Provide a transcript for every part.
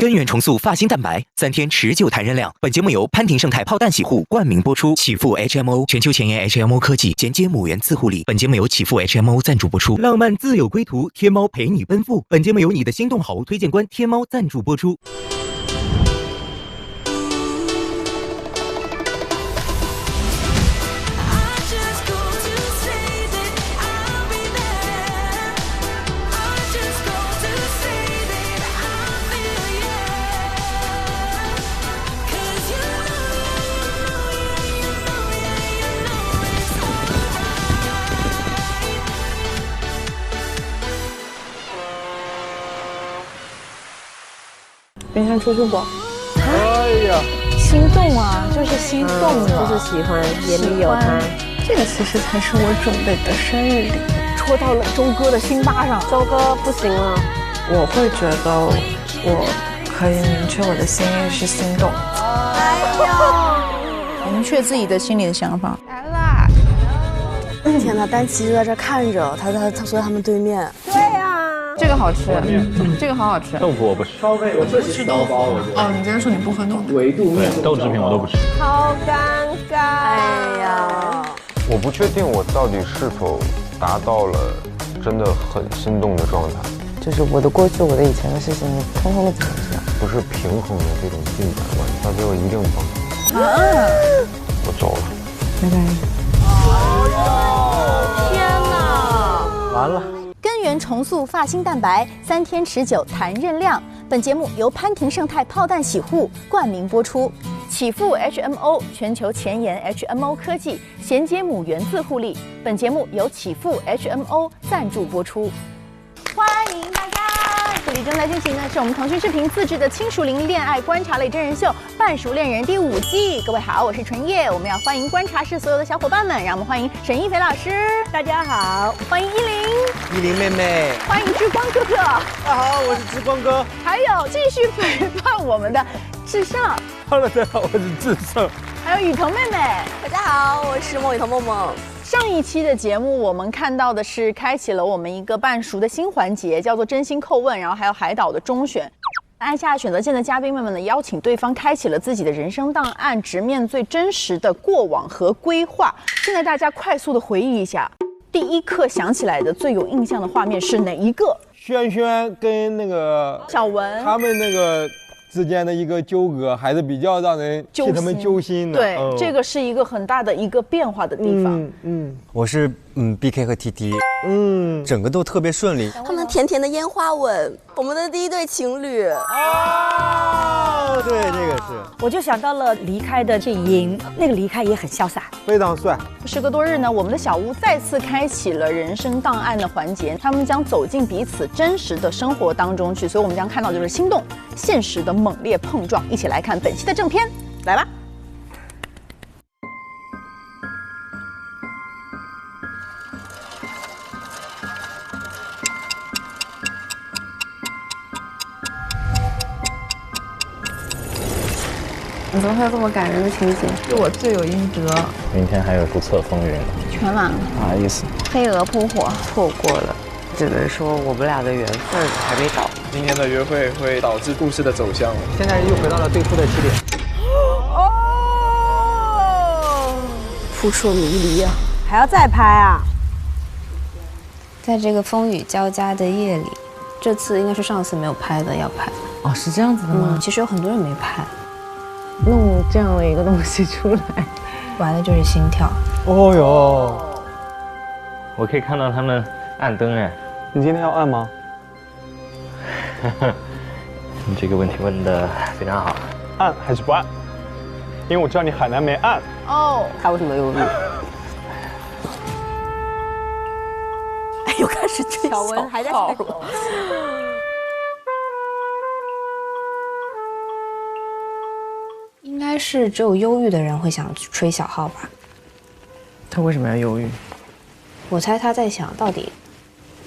根源重塑发型蛋白，3天持久弹韧亮。本节目由潘婷胜肽炮弹洗护冠名播出，启富 HMO 全球前沿 HMO 科技衔接母源自护理。本节目由启富 HMO 赞助播出。浪漫自有归途，天猫陪你奔赴。本节目由你的心动好物推荐官天猫赞助播出。冰山出去过，哎呀，心动啊，就是心动了，就是喜欢，眼里有他。这个其实才是我准备的生日礼物，戳到了周哥的心巴上。周哥不行了，我会觉得我可以明确我的心意是心动。哎呦，明确自己的心里的想法。来啦！天哪，丹琪就在这看着他坐在他们对面。对呀，这个好吃，这个好好吃。豆腐我不吃，我不吃豆腐。哦，你刚才说你不喝豆腐，对，豆制品我都不吃。好尴尬。哎呀，我不确定我到底是否达到了真的很心动的状态。就是我的过去，我的以前的事情，你通通的怎么知道？不是平衡的这种进展关系，他给我一定帮助。我走了，拜拜。天哪！完了。根源重塑发型蛋白，3天持久弹韧亮。本节目由潘婷胜肽炮弹洗护冠名播出，启富 HMO 全球前沿 HMO 科技衔接母源自护理。本节目由启富 HMO 赞助播出。欢迎大家！这里正在进行的是我们腾讯视频自制的轻熟龄恋爱观察类真人秀《半熟恋人》第5季。各位好，我是纯叶，我们要欢迎观察室所有的小伙伴们，让我们欢迎沈一菲老师，大家好；欢迎依林妹妹，欢迎之光哥哥，大家好，我是之光哥。还有继续陪伴我们的智胜Hello， 大家好，我是智胜。还有雨桐妹妹，大家好，我是梦雨桐梦梦。上一期的节目，我们看到的是开启了我们一个半熟的新环节，叫做真心叩问，然后还有海岛的中选。按下选择键的嘉宾们呢，邀请对方开启了自己的人生档案，直面最真实的过往和规划。现在大家快速的回忆一下，第一刻想起来的最有印象的画面是哪一个？轩轩跟那个小文他们那个之间的一个纠葛，还是比较让人替他们揪心的。对，这个是一个很大的一个变化的地方。我是BK 和 TT， 整个都特别顺利。他们甜甜的烟花吻，我们的第一对情侣。哦，对，这个是。我就想到了离开的这银，那个离开也很潇洒，非常帅。时隔多日呢，我们的小屋再次开启了人生档案的环节，他们将走进彼此真实的生活当中去，所以我们将看到就是心动、现实的猛烈碰撞。一起来看本期的正片，来吧。你怎么会有这么感人的情节？是我罪有应得。明天还有不测风云，全完了，不好意思，飞蛾扑火，错过了，只能说我们俩的缘分还没到。今天的约会会导致故事的走向。现在又回到了最初的起点。扑朔迷离啊！还要再拍啊？在这个风雨交加的夜里，这次应该是上次没有拍的要拍。哦，是这样子的吗？其实有很多人没拍。弄这样的一个东西出来，玩的就是心跳。哦哟，我可以看到他们按灯哎。你今天要按吗？你这个问题问得非常好。按还是不按？因为我知道你海南没按。哦，他为什么犹豫？哎，又开始吹小文还在吹了。应该是只有忧郁的人会想吹小号吧？他为什么要犹豫？我猜他在想到底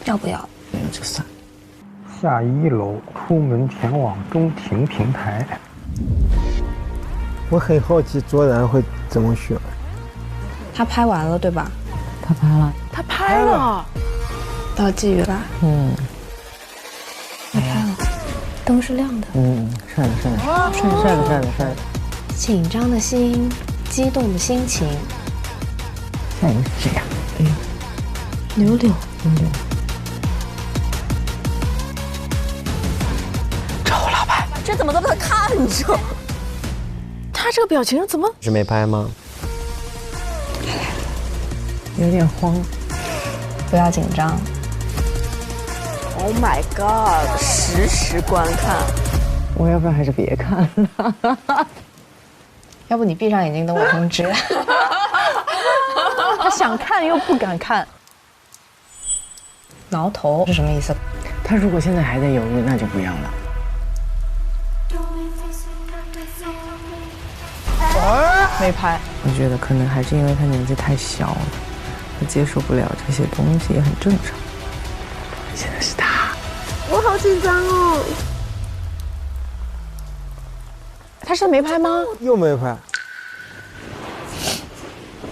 要不要。就算。下1楼，出门前往中庭平台。我很好奇卓然会怎么选。他拍完了对吧？他拍了。他拍了。到鲫鱼啦。嗯。他拍了。灯是亮的。帅了。紧张的心，激动的心情。下一个是谁呀？哎呀，柳柳。找我老板，这怎么都在看着？他这个表情怎么？是没拍吗？有点慌，不要紧张。Oh my god！ 实时观看。我要不然还是别看了。要不你闭上眼睛等我通知。他想看又不敢看。挠头是什么意思？他如果现在还在犹豫，那就不要了。没拍。我觉得可能还是因为他年纪太小了，他接受不了这些东西也很正常。现在是他，我好紧张哦。他是没拍吗？又没拍。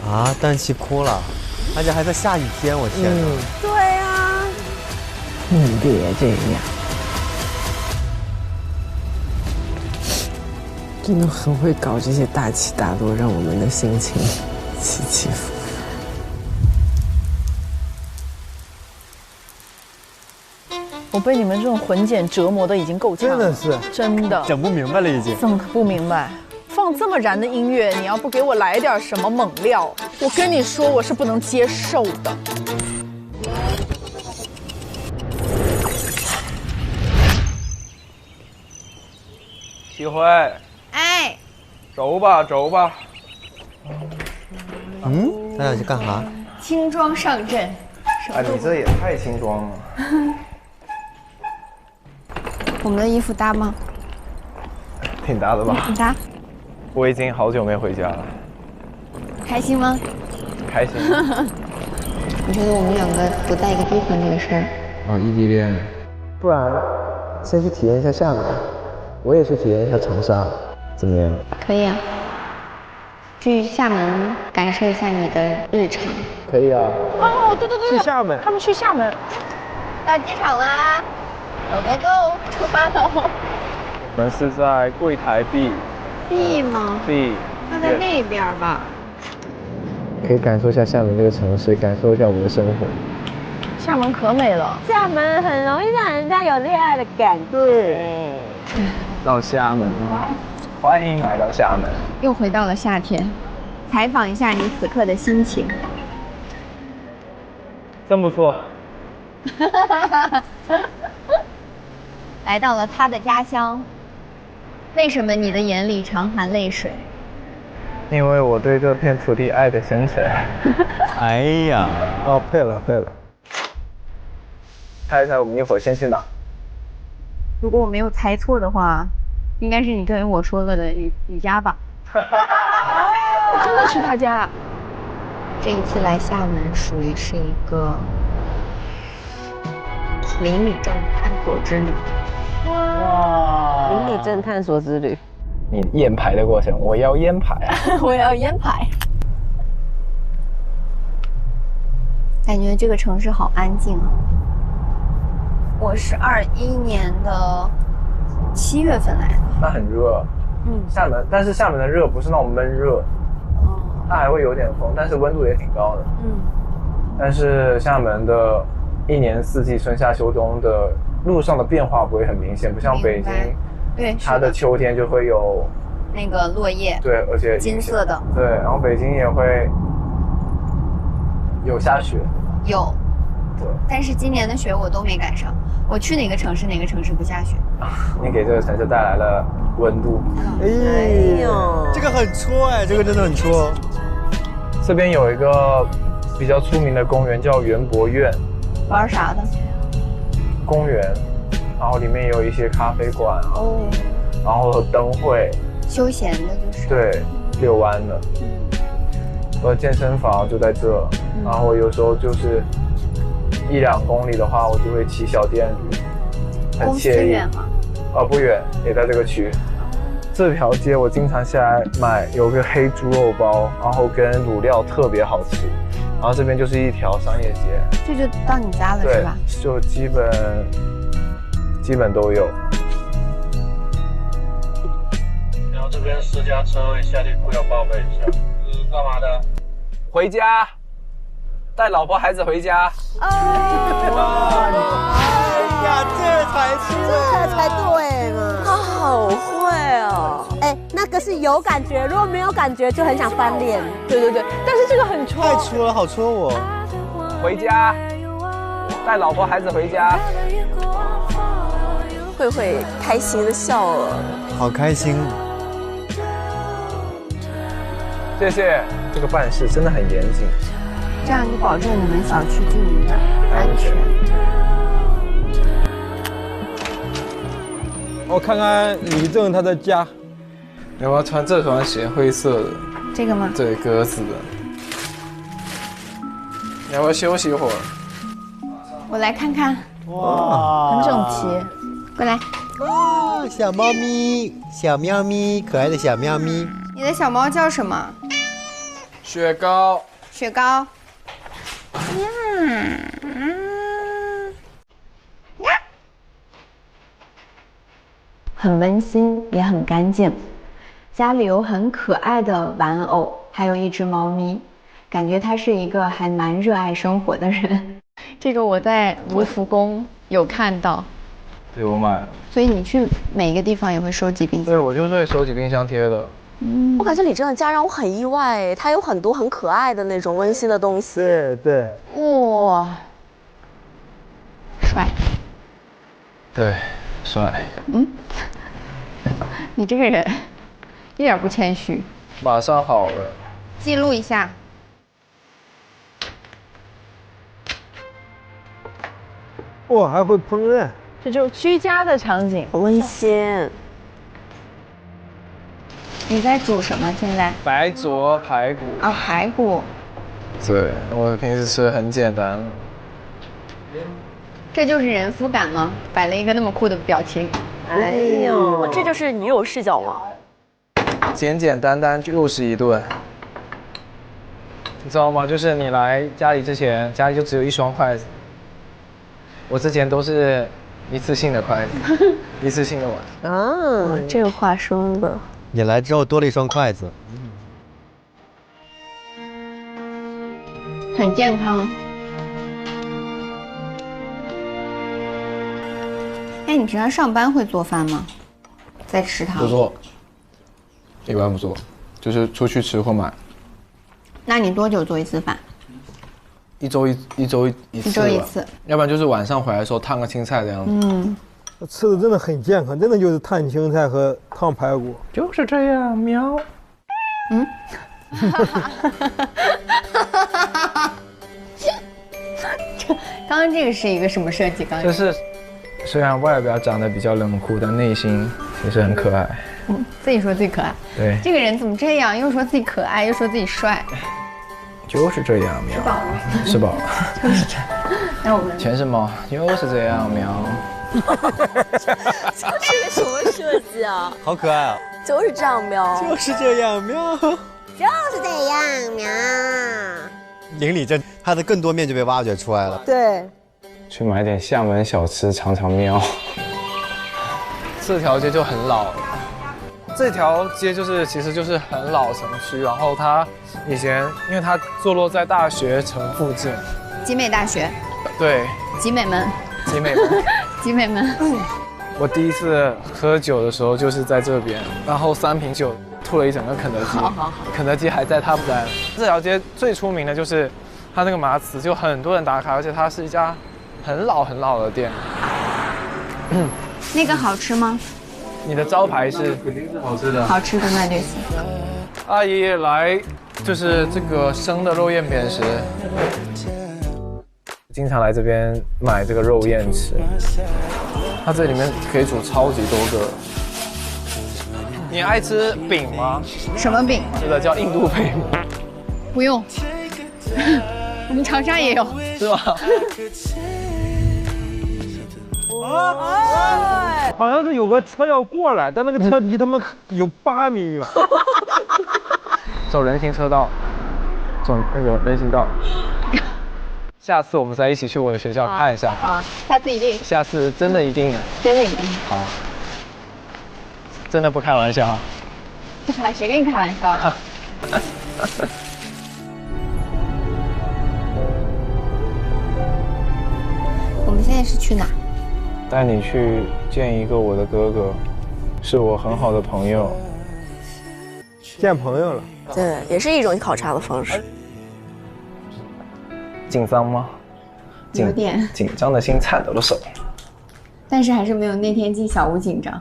啊，氮气哭了，而且还在下雨天，我天哪！对啊。你别这样。真的很会搞这些大起大落，让我们的心情起起伏伏。我被你们这种混剪折磨的已经够呛了，真的是，真的整不明白了已经。整不明白，放这么燃的音乐，你要不给我来点什么猛料，我跟你说我是不能接受的。齐辉，哎，走吧。咱俩去干啥？轻装上阵。哎，你这也太轻装了。我们的衣服搭吗？挺搭的吧？挺搭。我已经好久没回家了。开心吗？开心。你觉得我们两个不带一个逼婚这个事儿？异地恋。不然，先去体验一下厦门，我也去体验一下长沙，怎么样？可以啊。去厦门感受一下你的日常。可以啊。哦，对，去厦门。他们去厦门。到机场啦 ！Go， 出发了。我们是在柜台 B 吗 ？B。那在那边吧。可以感受一下厦门这个城市，感受一下我们的生活。厦门可美了。厦门很容易让人家有恋爱的感觉。到厦门，欢迎来到厦门。又回到了夏天，采访一下你此刻的心情。真不错。来到了他的家乡，为什么你的眼里常含泪水？因为我对这片土地爱的深沉。哎呀，哦，配了。猜一猜我们一会儿先去哪？如果我没有猜错的话，应该是你跟我说了的你家吧？真的去他家？这一次来厦门属于是一个邻里镇探索之旅。哇！邻里镇探索之旅。你验牌的过程，我要烟牌啊！我要烟牌。感觉这个城市好安静啊。我是21年的7月份来的。那很热。厦门，但是厦门的热不是那种闷热，它还会有点风，但是温度也挺高的。但是厦门的一年四季春夏秋冬的路上的变化不会很明显，不像北京，对，它的秋天就会有那个落叶，对，而且金色的，对，然后北京也会有下雪，有，对，但是今年的雪我都没赶上。我去哪个城市不下雪。你给这个城市带来了温度。哎呦，这个很戳哎，这个真的很戳。这边有一个比较出名的公园叫园博苑。玩啥的？公园，然后里面也有一些咖啡馆啊，然后灯会，休闲的就是。对，遛弯的。健身房就在这，然后有时候就是1-2公里的话，我就会骑小电驴，很惬意。公司远吗？不远，也在这个区。这条街我经常下来买，有个黑猪肉包，然后跟卤料特别好吃。然后这边就是一条商业街。这就到你家了是吧？就基本都有。这边私家车位，下地库要报备一下。干嘛的？回家，带老婆孩子回家。呀，这才对嘛！他好会哦。哎，那个是有感觉，如果没有感觉就很想翻脸。对对对，但是这个很戳。太戳了，好戳我。回家，带老婆孩子回家。慧慧开心的笑了，好开心。谢谢，这个办事真的很严谨，这样就保证你们小区居民的安全。我看看李正他的家，要不要穿这双鞋？灰色的。这个吗？对，格子的。你要不要休息一会儿？我来看看。哇，很整齐。过来。哇，小猫咪，小喵咪，可爱的小喵咪。你的小猫叫什么？雪糕。雪糕。很温馨，也很干净。家里有很可爱的玩偶，还有一只猫咪，感觉他是一个还蛮热爱生活的人。这个我在卢浮宫有看到。对，我买了。所以你去每个地方也会收集冰箱？对，我就是会收集冰箱贴的。我感觉李正的家让我很意外，他有很多很可爱的那种温馨的东西。对。哇，帅。对，帅。你这个人一点不谦虚。马上好了。记录一下。哇，还会烹饪。这就是居家的场景，很温馨。你在煮什么？现在？白灼排骨。啊，排骨。对，我平时吃很简单。这就是人夫感吗？摆了一个那么酷的表情。哎呦，这就是女友视角吗？简简单单就是一顿。你知道吗？就是你来家里之前，家里就只有一双筷子。我之前都是一次性的筷子，一次性的碗。啊，这个话说的。你来之后多了一双筷子。很健康。哎，你平常上班会做饭吗？在食堂？不做，一般不做，就是出去吃或买。那你多久做一次饭？一周一次。一周一次。要不然就是晚上回来的时候烫个青菜这样子。吃的真的很健康，真的就是烫青菜和烫排骨。就是这样，喵。刚刚这个是一个什么设计？这是虽然外表长得比较冷酷，但内心其实很可爱。自己说自己可爱。对。这个人怎么这样？又说自己可爱，又说自己帅。就是这样，喵。吃饱了。吃饱了。就是这样。那我们全是猫，就是这样，喵。这是个什么设计啊？好可爱啊！就是这样，喵。就是这样，喵。就是这样，喵。邻里镇，它的更多面就被挖掘出来了。对。去买点厦门小吃尝尝喵。这条街就很老了，这条街其实就是很老城区，然后它以前因为它坐落在大学城附近。集美大学。对。集美门。集美门。集美门。我第一次喝酒的时候就是在这边，然后3瓶酒吐了一整个肯德基。好。肯德基还在，他不在。这条街最出名的就是它那个麻糍，就很多人打卡，而且它是一家很老的店。那个好吃吗？你的招牌是好吃的。好吃的那就行。阿姨来就是这个生的肉燕扁食。经常来这边买这个肉燕吃，它这里面可以煮超级多个。你爱吃饼吗？什么饼？这个叫印度饼。不用，我们长沙也有。是吗？好像是有个车要过来，但那个车离他们有8米远。走人行车道，走那个人行道。下次我们再一起去我的学校看一下。下次一定。下次真的一定。真的一定。好。真的不开玩笑。谁跟你开玩笑的？我们现在是去哪？带你去见一个我的哥哥，是我很好的朋友。见朋友了，对，也是一种考察的方式。紧张吗？有点紧张的心颤抖了手。但是还是没有那天进小屋紧张，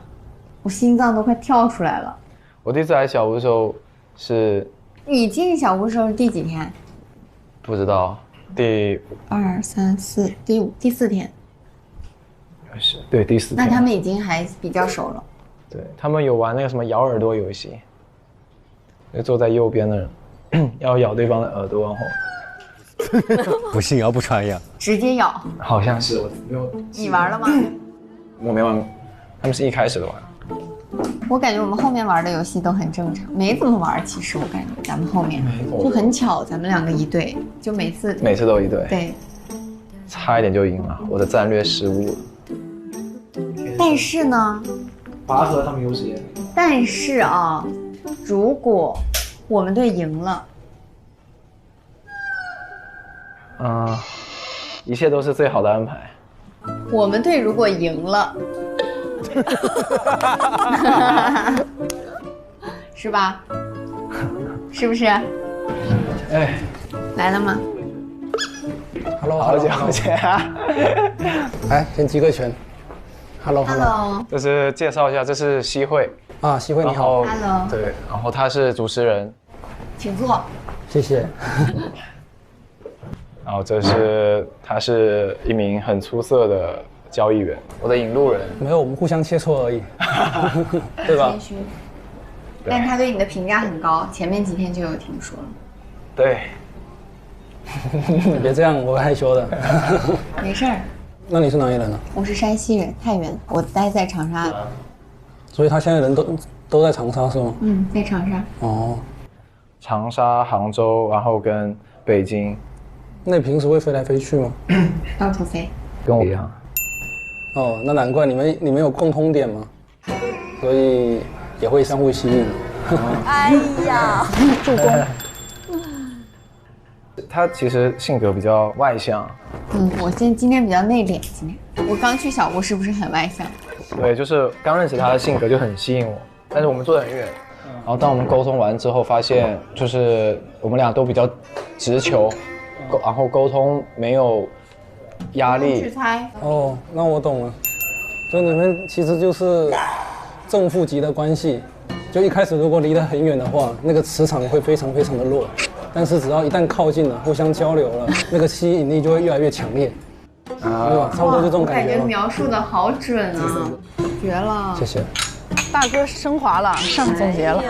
我心脏都快跳出来了。我第一次来小屋的时候是，你进小屋的时候是第几天？不知道，第2、3、4，第4天。对，第4天。那他们已经还比较熟了。对，他们有玩那个什么咬耳朵游戏，就坐在右边的人要咬对方的耳朵，然后不信谣不传谣，直接咬。好像是我没有。你玩了吗？我没玩，他们是一开始的玩。我感觉我们后面玩的游戏都很正常，没怎么玩。其实我感觉咱们后面就很巧，咱们2个一队，就每次都一队。对，差一点就赢了，我的战略失误了。但是呢，拔河他们优势也。但是啊，如果我们队赢了，一切都是最好的安排。我们队如果赢了，是吧？是不是？哎，来了吗 ？Hello， 好久不见啊！来，先击个拳。Hello， 这是介绍一下，这是西慧啊，西慧你好。Hello。对，然后他是主持人，请坐。谢谢。然后他是一名很出色的交易员，我的引路人。没有，我们互相切磋而已，对吧？谦虚。但他对你的评价很高，前面几天就有听说了。对。你别这样，我害羞的。没事儿。那你是哪里人呢？我是山西人，太原。我待在长沙。所以他现在人都在长沙是吗？嗯，在长沙。哦。长沙、杭州，然后跟北京。那你平时会飞来飞去吗？到处飞。跟我一样。哦，那难怪你们有共通点嘛，所以也会相互吸引。哎呀，助攻。他其实性格比较外向。我今天比较内敛。今天我刚去小屋，是不是很外向？对，就是刚认识他的性格就很吸引我，但是我们坐得很远。然后当我们沟通完之后，发现就是我们俩都比较直球，然后沟通没有压力。哦，那我懂了，就你们其实就是正负极的关系。就一开始如果离得很远的话，那个磁场会非常非常的弱，但是只要一旦靠近了，互相交流了，那个吸引力就会越来越强烈。对吧？差不多就这种感觉。我感觉描述的好准啊，绝了！谢谢。大哥升华了，上总结了。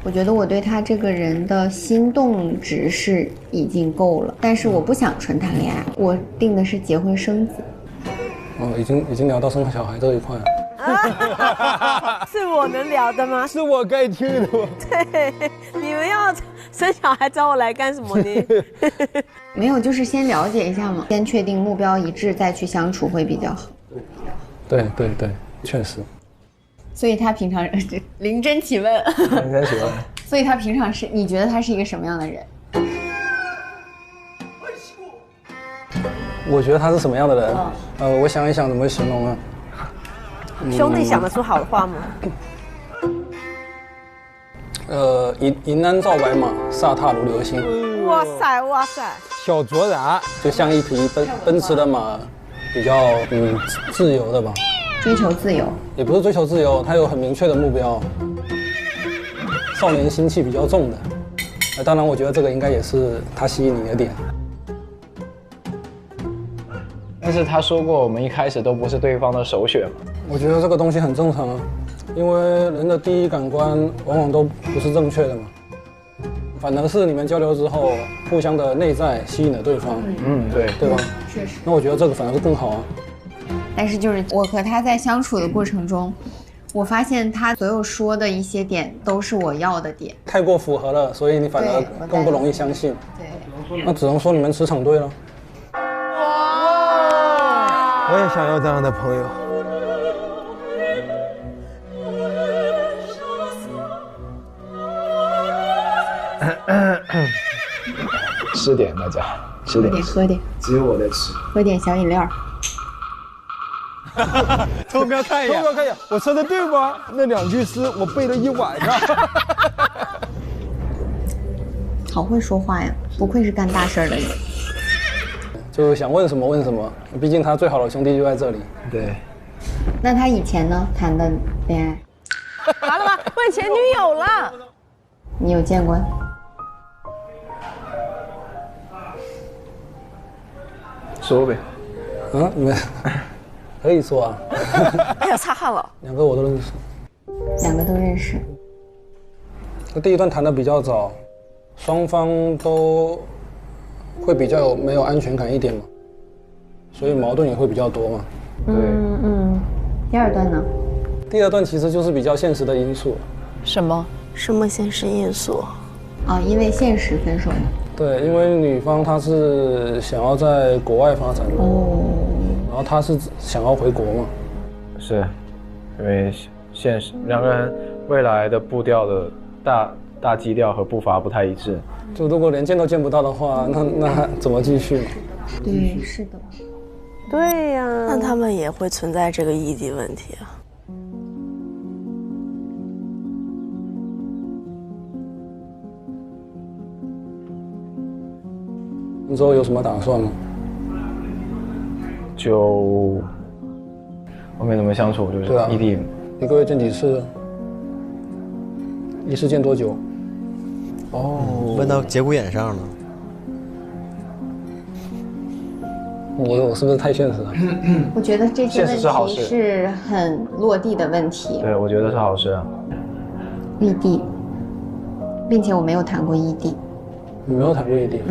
我觉得我对他这个人的心动值是已经够了，但是我不想纯谈恋爱，我定的是结婚生子。哦，已经聊到生小孩这一块了。是我能聊的吗？是我该听的吗？对，你们要生小孩找我来干什么呢？没有，就是先了解一下嘛，先确定目标一致，再去相处会比较好。对，确实。所以他平常临真起问。临真起问。所以他平常是，你觉得他是一个什么样的人？我觉得他是什么样的人？我想一想怎么形容啊。兄弟想得出好的话吗？银鞍照白马，飒沓如流星。哇塞哇塞！小卓然就像一匹奔驰的马，比较自由的吧。追求自由？也不是追求自由，他有很明确的目标。少年心气比较重的。当然，我觉得这个应该也是他吸引你的点。但是他说过，我们一开始都不是对方的首选嘛。我觉得这个东西很正常啊，因为人的第一感官往往都不是正确的嘛，反而是你们交流之后，互相的内在吸引了对方。对吧？确实。那我觉得这个反而是更好啊。但是就是我和他在相处的过程中，我发现他所有说的一些点都是我要的点，太过符合了，所以你反而更不容易相信。对。那只能说你们磁场对了。我也想要这样的朋友。吃点大家，吃点，喝点，只有我在吃，喝点小饮料。偷瞄看一眼，偷瞄看一眼，我说的对吗？那2句诗我背了一晚上。好会说话呀，不愧是干大事的人。就想问什么问什么，毕竟他最好的兄弟就在这里。对。那他以前呢谈的恋爱？完了吗？问前女友了。你有见过？说呗。没，可以说啊。哎呀，擦汗了。2个我都认识。2个都认识。那第一段谈的比较早，双方都会比较没有安全感一点嘛，所以矛盾也会比较多嘛。对。第2段呢？第2段其实就是比较现实的因素。什么现实因素？因为现实分手的。对，因为女方她是想要在国外发展的，然后她是想要回国嘛。是，因为现实2个人未来的步调的大基调和步伐不太一致。就如果连见都见不到的话，那怎么继续嘛？对，是的。对呀，那他们也会存在这个异地问题啊。你之后有什么打算吗？就后面怎么相处，就是异地。1个月见几次？一次见多久？问到节骨眼上了。我是不是太现实了？我觉得这些问题是很落地的问题。对，我觉得是好事啊。异地，并且我没有谈过异地。你没有谈过异地？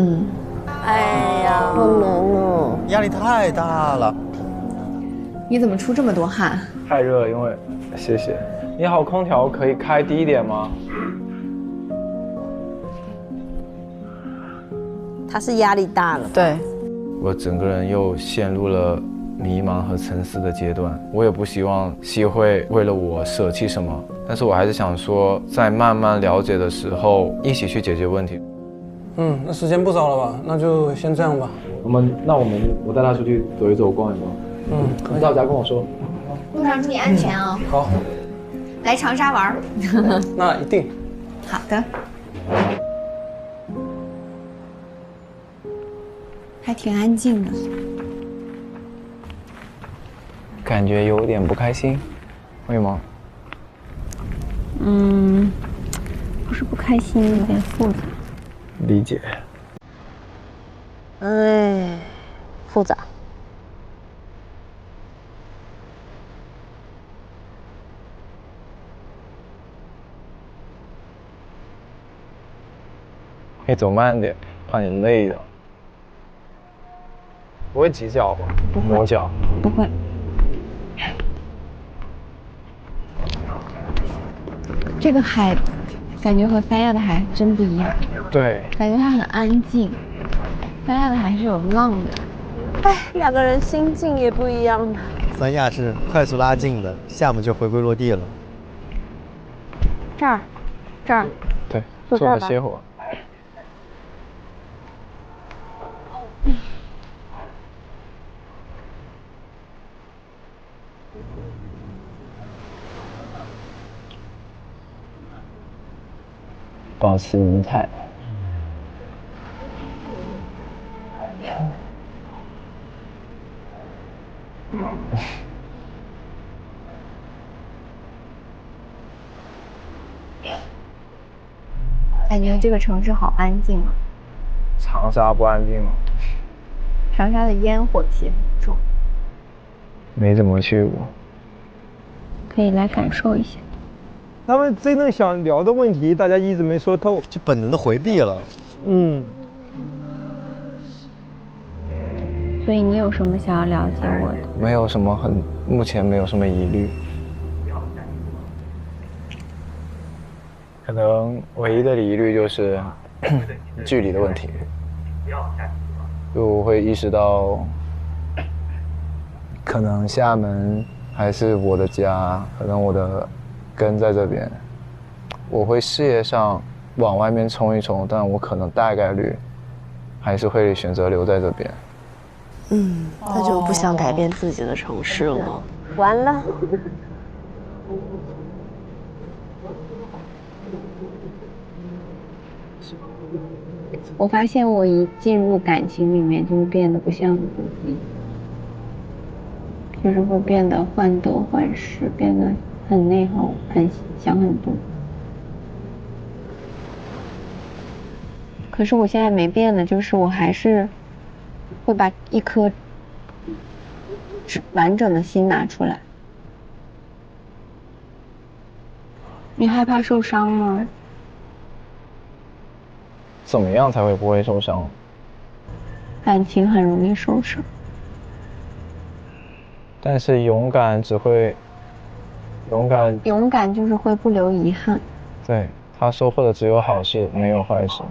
哎呀，好难哦，压力太大了。你怎么出这么多汗？太热了，因为谢谢。你好，空调可以开低一点吗？他是压力大了。对。我整个人又陷入了迷茫和沉思的阶段。我也不希望希会为了我舍弃什么，但是我还是想说，在慢慢了解的时候，一起去解决问题。那时间不早了吧？那就先这样吧。我带他出去走一走，逛一逛。你到家跟我说。路上注意安全哦。好。来长沙玩。那一定。好的。还挺安静的。感觉有点不开心，会吗？不是不开心，有点复杂。理解。复杂。可以走慢点，怕你累的。不会挤脚吧？不会。磨脚？不会。这个海，感觉和三亚的海真不一样。对。感觉它很安静，三亚的海是有浪的。2个人心境也不一样的。三亚是快速拉近的，厦门就回归落地了。这儿。对，坐着歇会儿。保持仪态。感觉这个城市好安静啊。长沙不安静吗？长沙的烟火气很重。没怎么去过。可以来感受一下。他们真正想聊的问题，大家一直没说透，就本能的回避了。所以你有什么想要了解我的？没有什么目前没有什么疑虑。可能唯一的疑虑就是距离的问题，就我会意识到，可能厦门还是我的家，可能我的根在这边，我会事业上往外面冲一冲，但我可能大概率还是会选择留在这边。他就不想改变自己的城市了。完了。我发现我一进入感情里面，就会变得不像自己，就是会变得患得患失，变得很内耗，很想很多。可是我现在没变的，就是我还是会把一颗完整的心拿出来。你害怕受伤吗？怎么样才会不会受伤？感情很容易受伤，但是勇敢只会勇敢就是会不留遗憾。对，他收获的只有好事，没有坏事。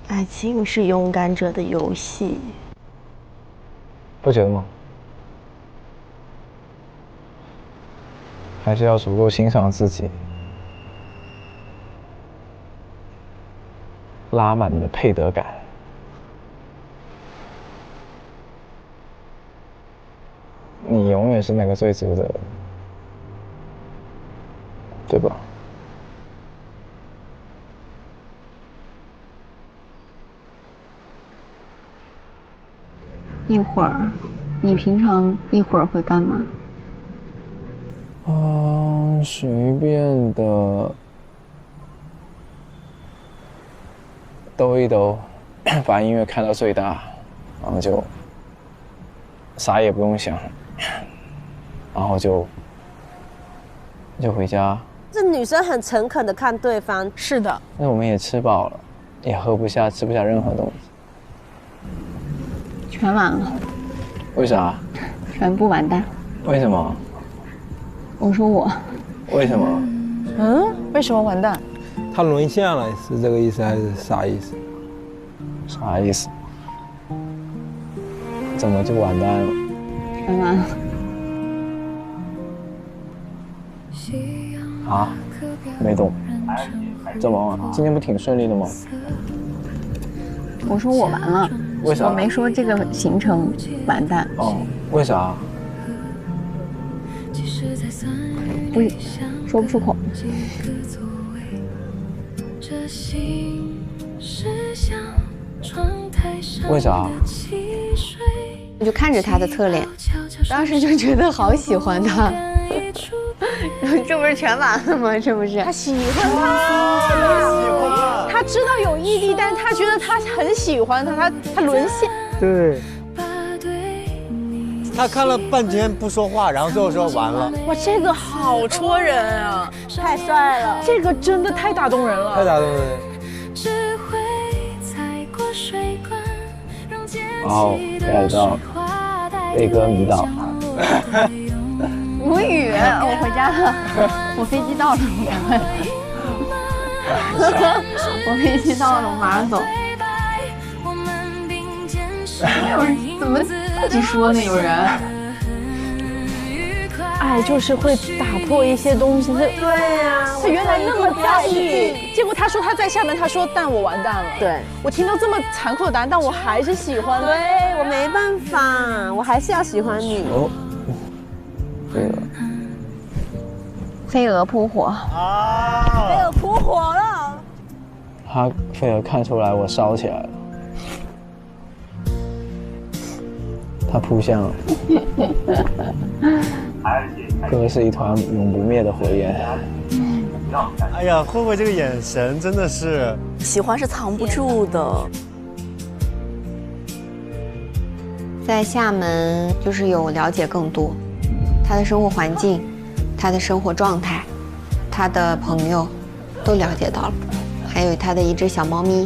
爱情是勇敢者的游戏，不觉得吗？还是要足够欣赏自己，拉满你的配得感。你永远是那个最值得的，对吧？一会儿，你平常一会儿会干嘛？随便的兜一兜，把音乐开到最大，然后就啥也不用想，然后就回家。这女生很诚恳的看对方。是的。那我们也吃饱了，也吃不下任何东西。全完了。为啥？全部完蛋。为什么？我说我。为什么？为什么完蛋？他沦陷了，是这个意思还是啥意思？啥意思？怎么就完蛋了？全完了。啊？没懂。怎么？今天不挺顺利的吗？我说我完了。为啥？我没说这个行程完蛋。哦，为啥？不说不出口。为啥？我就看着他的侧脸，当时就觉得好喜欢他。这不是全完了吗？这不是他喜欢他，他知道有异地，但是他觉得他很喜欢他，他沦陷。对。他看了半天不说话，然后最后说完了。哇，这个好戳人啊！太帅了，这个真的太打动人了，太打动人。然后改到飞哥迷倒。无语，我回家了，我飞机到了，我赶快。我飞机到了，我马上走。有人怎么自己说呢？有人，爱就是会打破一些东西。对呀，他原来那么在意，结果他说他在厦门，他说但我完蛋了。对，我听到这么残酷的答案，但我还是喜欢。对，我没办法，我还是要喜欢你。哦，对了，飞蛾扑火啊！飞蛾扑火了。飞蛾看出来我烧起来了。他扑向了，哥是一团永不灭的火焰。哎呀，慧慧这个眼神真的是，喜欢是藏不住的。在厦门就是有了解更多，他的生活环境，他的生活状态，他的朋友都了解到了，还有他的一只小猫咪。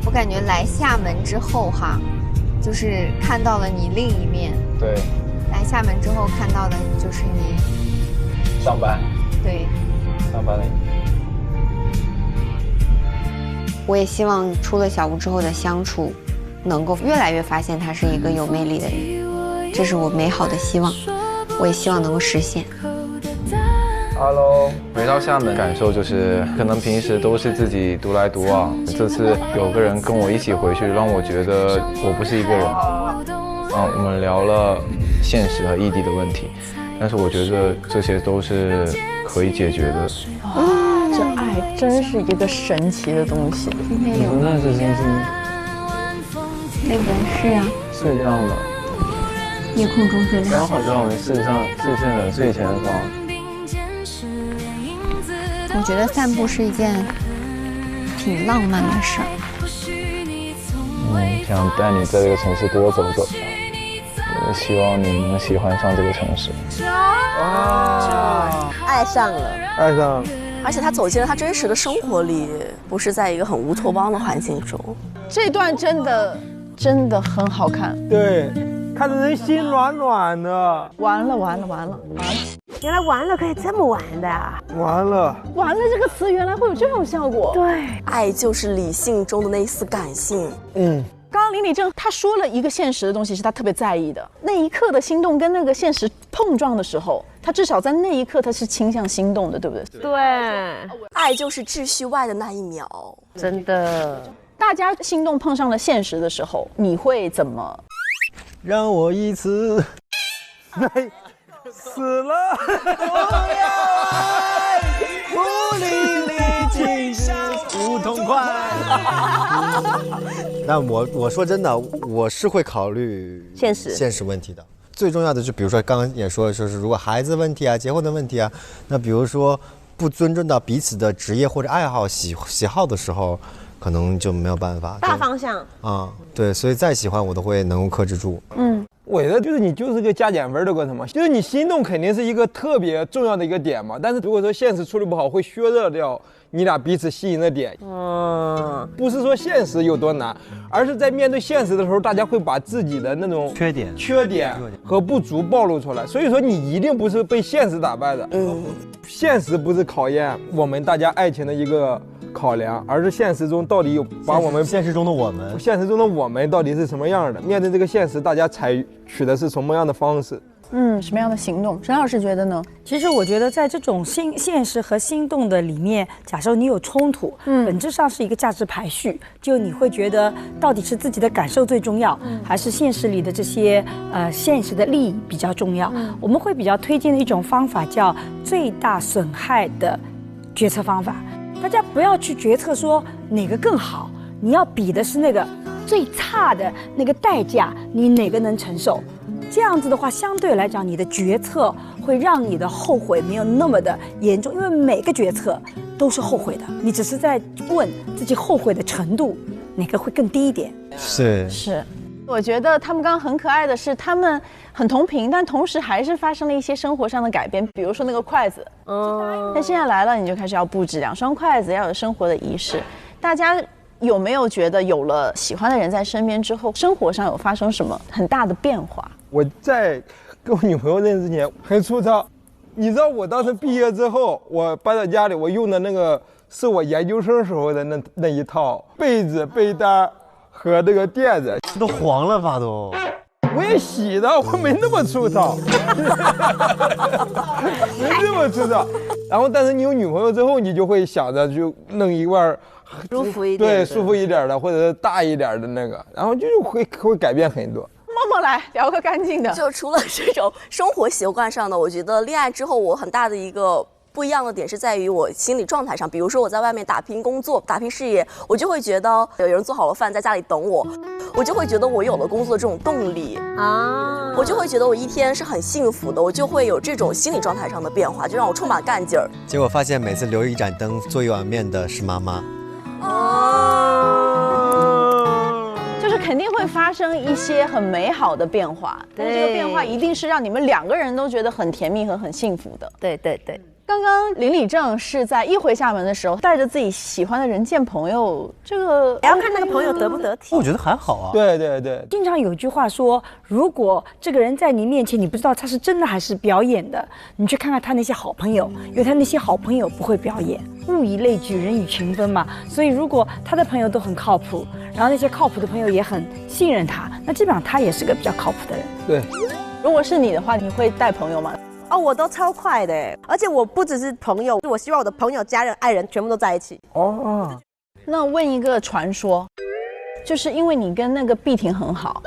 我感觉来厦门之后哈，就是看到了你另一面。对。来厦门之后看到的就是你上班。对。上班了。我也希望出了小屋之后的相处，能够越来越发现他是一个有魅力的人，这是我美好的希望，我也希望能够实现。Hello， 回到厦门，感受就是可能平时都是自己独来独往，这次有个人跟我一起回去，让我觉得我不是一个人。我们聊了现实和异地的问题，但是我觉得这些都是可以解决的。这爱真是一个神奇的东西。今天有那是真是。那边是啊，睡觉了。夜空中最亮。刚好在我们视线的最前方。我觉得散步是一件挺浪漫的事儿。想带你在这个城市多走走，也希望你能喜欢上这个城市。爱上了，爱上了。而且他走进了他真实的生活里，不是在一个很乌托邦的环境中。这段真的很好看，对，看得人心暖暖的。完了，原来完了可以这么玩的啊！完了这个词原来会有这种效果。对，爱就是理性中的那一丝感性。刚刚林李正他说了一个现实的东西是他特别在意的，那一刻的心动跟那个现实碰撞的时候，他至少在那一刻他是倾向心动的，对不对？对，爱就是秩序外的那一秒，真的。大家心动碰上了现实的时候，你会怎么？让我一次死了，不淋漓尽致不痛快。那我说真的，我是会考虑现实问题的。最重要的就比如说刚刚也说，就是如果孩子问题啊、结婚的问题啊，那比如说不尊重到彼此的职业或者爱好、喜好的时候，可能就没有办法。大方向对，所以再喜欢我都会能够克制住。我觉得就是你就是个加减分的过程嘛，就是你心动肯定是一个特别重要的一个点嘛，但是如果说现实处理不好，会削弱掉你俩彼此吸引的点。不是说现实有多难，而是在面对现实的时候，大家会把自己的那种缺点和不足暴露出来。所以说你一定不是被现实打败的。现实不是考验我们大家爱情的一个考量，而是现实中到底有把我们现实中的我们到底是什么样的？面对这个现实，大家采取的是什么样的方式？什么样的行动？沈老师觉得呢？其实我觉得在这种现实和心动的里面，假设你有冲突，本质上是一个价值排序，就你会觉得到底是自己的感受最重要，还是现实里的这些现实的利益比较重要？我们会比较推荐的一种方法叫最大损害的决策方法。大家不要去决策说哪个更好，你要比的是那个最差的那个代价，你哪个能承受？这样子的话，相对来讲，你的决策会让你的后悔没有那么的严重，因为每个决策都是后悔的，你只是在问自己后悔的程度哪个会更低一点。是。我觉得他们刚刚很可爱的是，他们很同频，但同时还是发生了一些生活上的改变，比如说那个筷子，但现在来了，你就开始要布置2双筷子，要有生活的仪式。大家有没有觉得有了喜欢的人在身边之后，生活上有发生什么很大的变化？我在跟我女朋友认识之前很粗糙，你知道我当时毕业之后，我搬到家里，我用的那个是我研究生时候的那一套被子、被单和那个垫子，都黄了吧都。我也洗的，我没那么粗糙，没那么粗糙。然后，但是你有女朋友之后，你就会想着就弄一块舒服一点，对，舒服一点的，或者是大一点的那个，然后就会改变很多。默默来聊个干净的，就除了这种生活习惯上的，我觉得恋爱之后我很大的一个不一样的点是在于我心理状态上。比如说我在外面打拼工作、打拼事业，我就会觉得有人做好了饭在家里等我，我就会觉得我有了工作这种动力啊，我就会觉得我一天是很幸福的，我就会有这种心理状态上的变化，就让我充满干劲儿。结果发现每次留一盏灯、做一碗面的是妈妈。就是肯定会发生一些很美好的变化，但是这个变化一定是让你们2个人都觉得很甜蜜和很幸福的。对对对。刚刚林李正是在一回厦门的时候带着自己喜欢的人见朋友，这个也要看那个朋友得不得体。我觉得还好啊。对对对，经常有一句话说，如果这个人在你面前，你不知道他是真的还是表演的，你去看看他那些好朋友，因为他那些好朋友不会表演。物以类聚，人以群分嘛。所以如果他的朋友都很靠谱，然后那些靠谱的朋友也很信任他，那基本上他也是个比较靠谱的人。对。如果是你的话，你会带朋友吗？哦，我都超快的，而且我不只是朋友，我希望我的朋友、家人、爱人全部都在一起。哦，那问一个传说，就是因为你跟那个碧婷很好，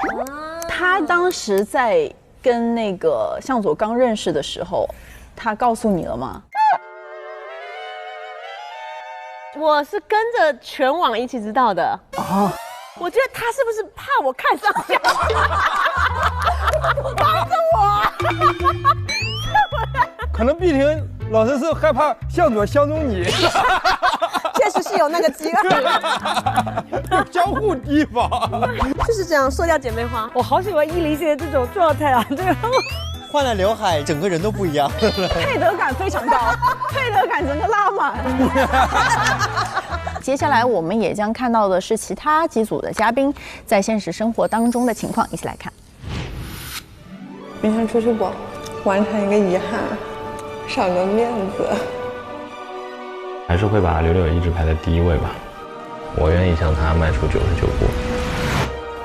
他当时在跟那个向佐刚认识的时候，他告诉你了吗？我是跟着全网一起知道的。啊，我觉得他是不是怕我看上下？帮着我。可能碧婷老师是害怕向佐相中你。确实是有那个机会，有交互地方，就是这样，塑料姐妹花。我好喜欢依林现在这种状态啊，这个换了刘海，整个人都不一样，配得感非常高，配得感整个拉满。接下来我们也将看到的是其他几组的嘉宾在现实生活当中的情况，一起来看。明天出去不？完成一个遗憾，赏个面子。还是会把柳柳一直排在第一位吧，我愿意向他迈出99步。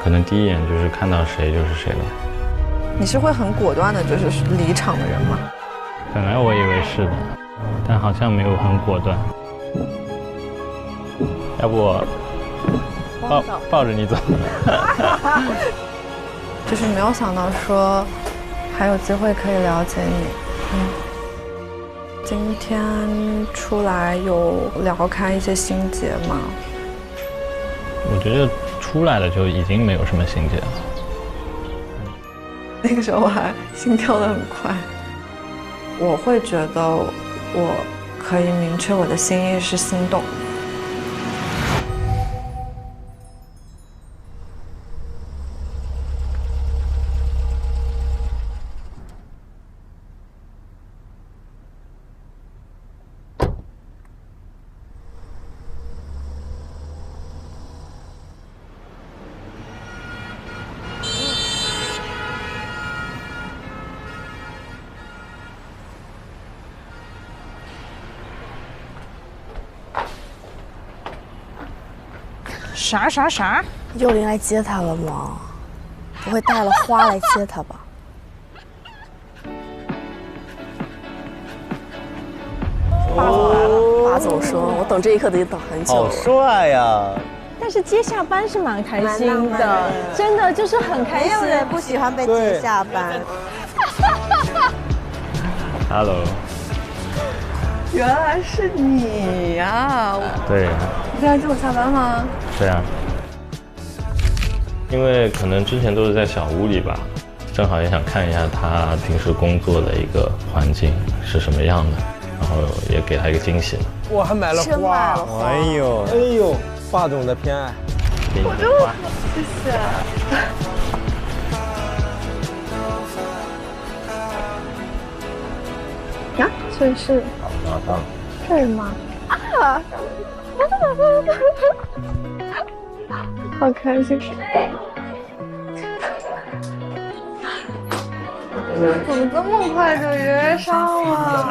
可能第一眼就是看到谁就是谁了。你是会很果断的，就是离场的人吗？本来我以为是的，但好像没有很果断。要不我抱着你走？就是没有想到说还有机会可以了解你。今天出来有聊开一些心结吗？我觉得出来了就已经没有什么心结了。那个时候我还心跳得很快。我会觉得我可以明确我的心意是心动。啥？幼玲来接他了吗？不会带了花来接他吧？霸总来了，霸总说：“我等这一刻得等很久了。”好帅呀！但是接下班是蛮开心的，真的就是很开心。没有人不喜欢被接下班。Hello。原来是你呀！对。你在接我下班吗？对啊。因为可能之前都是在小屋里吧，正好也想看一下他平时工作的一个环境是什么样的，然后也给他一个惊喜嘛。我还买了花，哎呦，霸总的偏爱，我真的谢谢。呀，所以是这儿吗？啊！好开心！怎么这么快就约上了？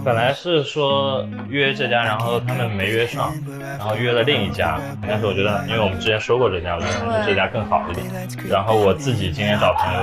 本来是说约这家，然后他们没约上，然后约了另一家。但是我觉得，因为我们之前说过这家了，这家更好一点。然后我自己今天找朋友。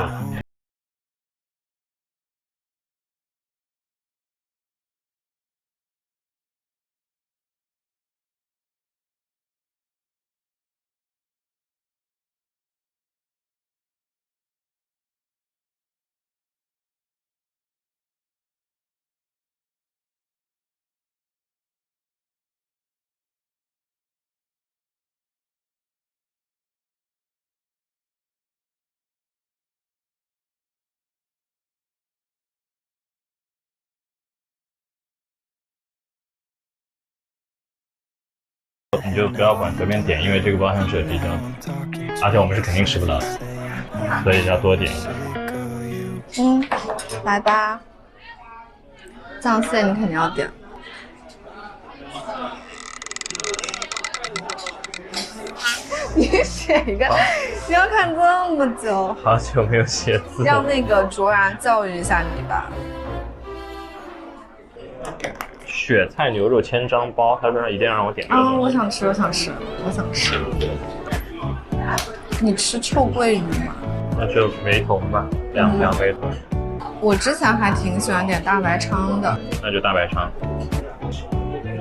你就不要管，随便点，因为这个包厢是有低消，而且我们是肯定吃不到的，所以要多点一点。来吧，酱蟹你肯定要点。你写一个，你要看这么久，好久没有写字了。让那个卓然教育一下你吧。雪菜牛肉千张包，他说一定要让我点。我想吃。你吃臭鳜鱼吗？那就梅头吧，两梅头。我之前还挺喜欢点大白鲳的，那就大白鲳，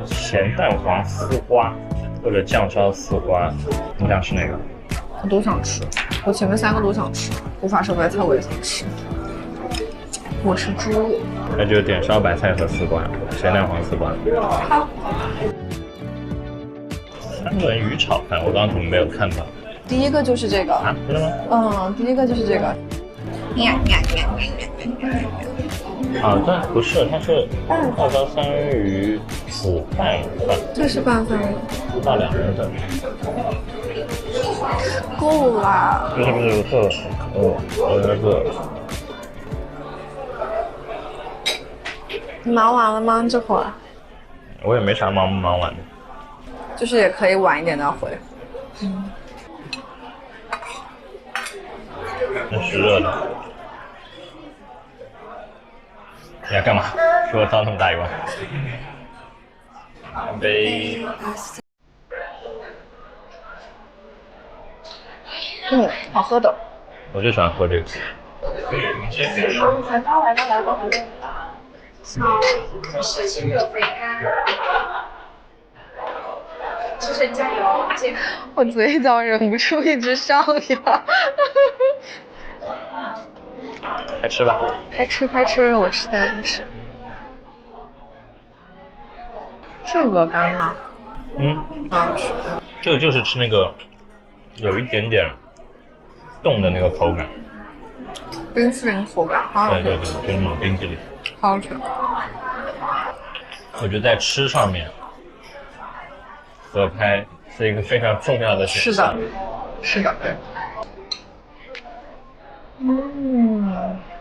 咸蛋黄丝瓜或者酱烧丝瓜，你想吃哪个？我都想吃，我前面3个都想吃，无法收白菜我也想吃。我吃猪，那就点烧白菜和丝瓜，咸蛋黄丝瓜。好。3文鱼炒饭，我刚刚怎么没有看到？第一个就是这个啊？真的吗？嗯，第一个就是这个。啊，但不是，它是泡椒三文鱼煮拌饭。这是拌饭吗？1到2人份。够啦。不是，我那个。你忙完了吗？这会儿？我也没啥忙不忙完的。就是也可以晚一点再回。那是热的。你要干嘛？给我倒那么大一碗。干杯。好喝的。我就喜欢喝这个。来吧。是清热肥甘。就是加油！我嘴角忍不住一直上扬。开吃吧。开吃，我实在不吃。是鹅肝吗？这个就是吃那个有一点点冻的那个口感。冰淇淋口感，好好吃。对，就是那种冰淇淋。好好吃。我觉得在吃上面，合拍是一个非常重要的选项。是的。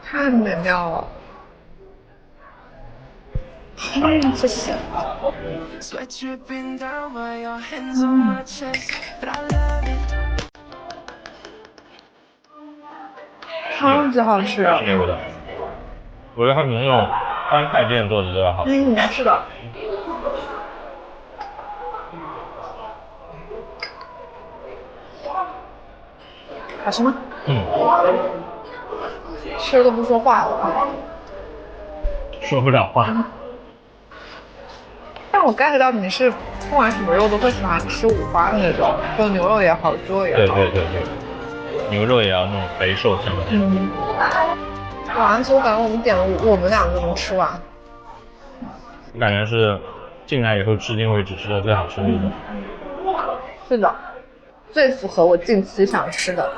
太美妙了。谢谢。超级好吃。牛的。我觉得它比那种川菜店做的都要好吃。是的。好吃吗？吃都不说话了。说不了话。但我 get 到你是不管什么肉都会喜欢吃五花的那种，就牛肉也好，猪肉也好。对，牛肉也要那种肥瘦相间。而且我感觉我们点了我们2个能吃完。我感觉是进来以后至今为止吃的最好吃的一种。是的，最符合我近期想吃的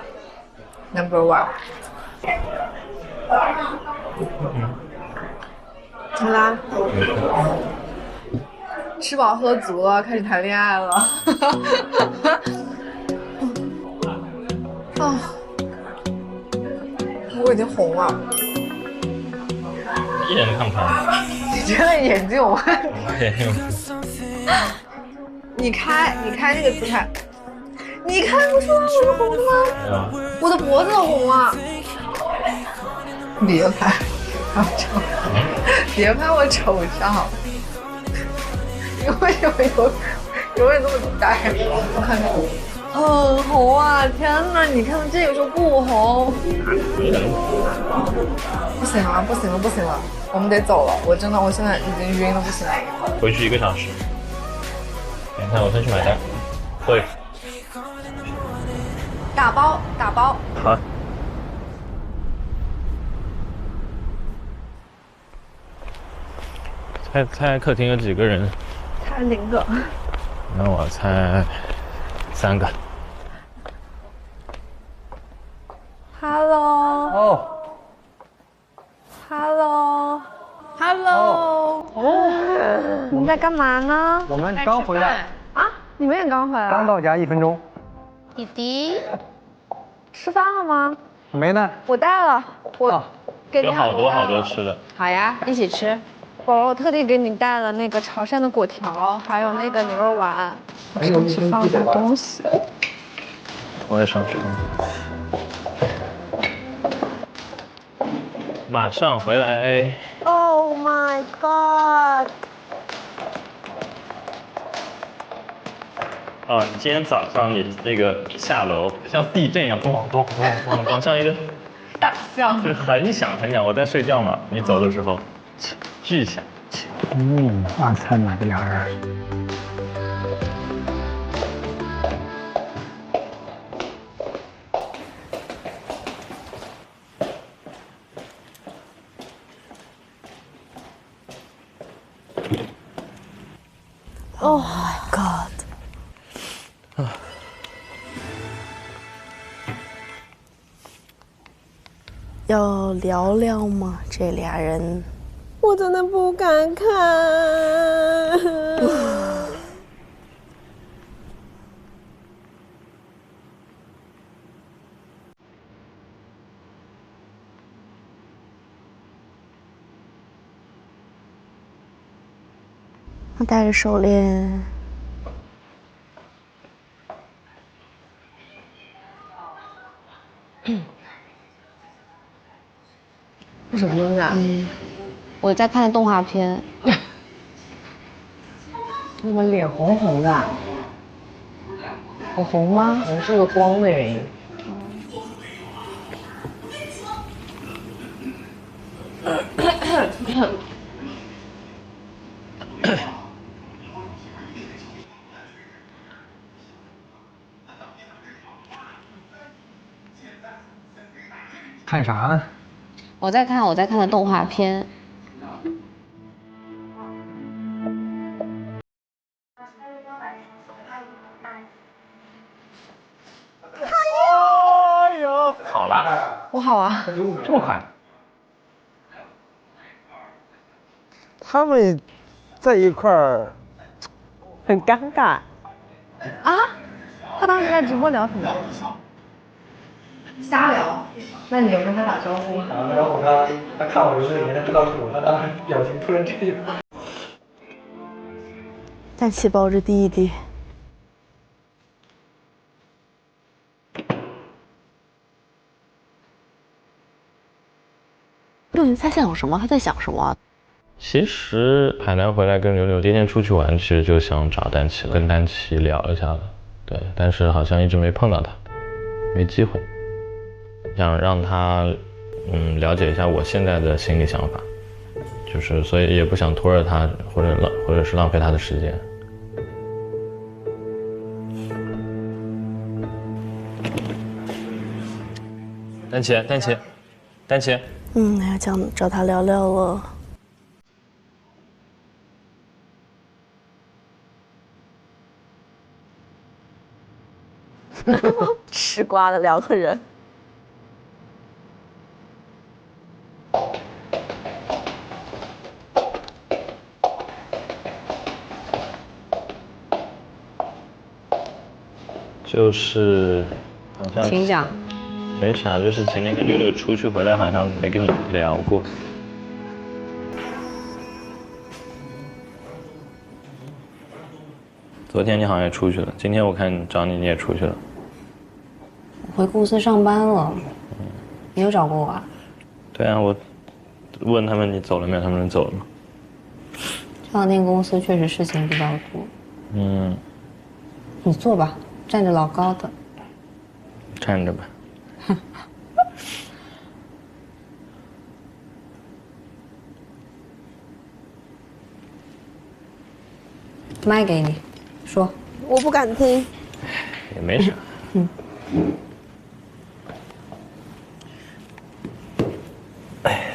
No.1。怎么啦？吃饱喝足了，开始谈恋爱了。啊，我已经红了。一点都看不出来。你真的眼睛有问题。你开那个姿态，你看不出来我是红的吗？我的脖子红了。别拍我丑，别拍我丑照。你为什么永远这么呆？我看看，很红啊！天哪，你看这个时候不红，不行了，我们得走了。我现在已经晕了，不行了。回去1个小时。你看，我先去买单。对。打包。好。猜客厅有几个人？猜0个。那我猜3个。Hello。你们在干嘛呢？我们刚回来。啊？你们也刚回来？刚到家1分钟。弟弟，吃饭了吗？没呢。我带了，我给你有好多吃的。好呀，一起吃。宝宝，我特地给你带了那个潮汕的粿条，还有那个牛肉丸。我上去放点东西。我也上去。马上回来。Oh my god！ 哦，你今天早上你那个下楼像地震一样，咚咚咚咚咚，像一个大笑，就很响很响。我在睡觉嘛，你走的时候，巨响。晚餐买的俩人。Oh my god！ 要聊聊吗？这俩人，我真的不敢看。他戴着手链。是什么东西啊？我在看动画片。怎么脸红红的？我红吗？可能是个光的原因。看啥呢？我在看的动画片。哎呦，好了，我好啊，这么快？他们在一块儿很尴尬啊。他当时在直播聊什么？瞎聊。那你有跟他打招呼吗？然后他看我就是脸，他知道是我，他当时表情突然这样。但气抱着弟弟。六零在想什么？他在想什么？其实海南回来跟柳柳第一天出去玩，其实就想找丹琪了，跟丹琪聊一下了，对，但是好像一直没碰到他，没机会。想让他了解一下我现在的心理想法，就是所以也不想拖着他，或者是浪费他的时间。丹琪，要找他聊聊了。吃瓜的两个人。就是好像请讲。没啥，就是前天跟六六出去回来，好像没跟你聊过。昨天你好像也出去了，今天我看找你，你也出去了。回公司上班了。你有找过我啊？对啊，我问他们你走了没有，他们说走了。这两天公司确实事情比较多。你坐吧，站着老高的。站着吧。麦给你，说。我不敢听。也没啥。哎，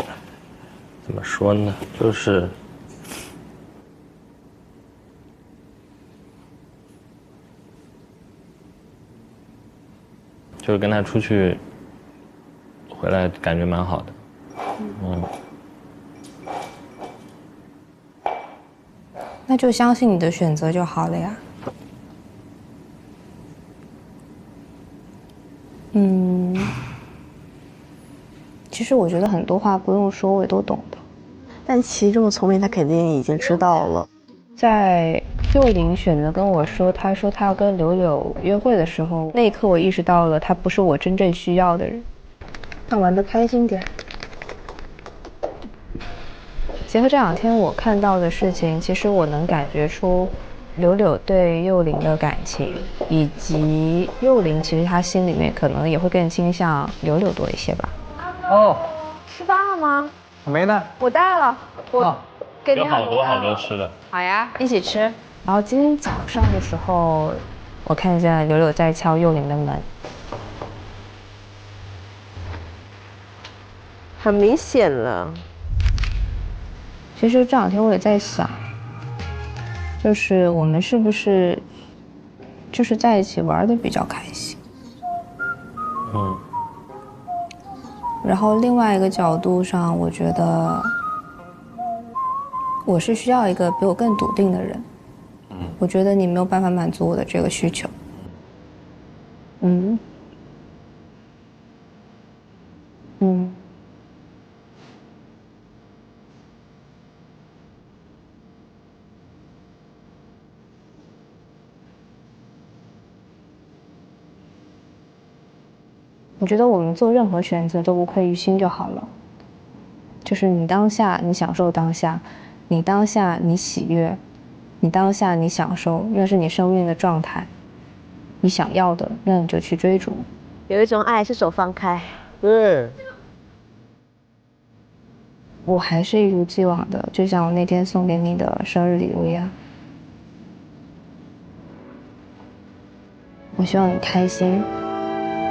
怎么说呢？就是跟他出去回来，感觉蛮好的。那就相信你的选择就好了呀。其实我觉得很多话不用说，我也都懂的。但其实这么聪明，他肯定已经知道了。在幼玲选择跟我说，他说他要跟柳柳约会的时候，那一刻我意识到了他不是我真正需要的人。那玩得开心点。结合这两天我看到的事情，其实我能感觉出柳柳对幼玲的感情，以及幼玲其实她心里面可能也会更倾向柳柳多一些吧。哦，吃饭了吗？没呢。我带了，我给你有好多好多吃的。好呀，一起吃。然后今天早上的时候，我看见柳柳在敲幼玲的门，很明显了。其实这2天我也在想，就是我们是不是就是在一起玩的比较开心？然后另外一个角度上，我觉得我是需要一个比我更笃定的人。我觉得你没有办法满足我的这个需求。我觉得我们做任何选择都无愧于心就好了。就是你当下你享受当下，你当下你喜悦，你当下你享受，那是你生命的状态。你想要的，那你就去追逐。有一种爱是手放开。对。我还是一如既往的，就像我那天送给你的生日礼物一样。我希望你开心、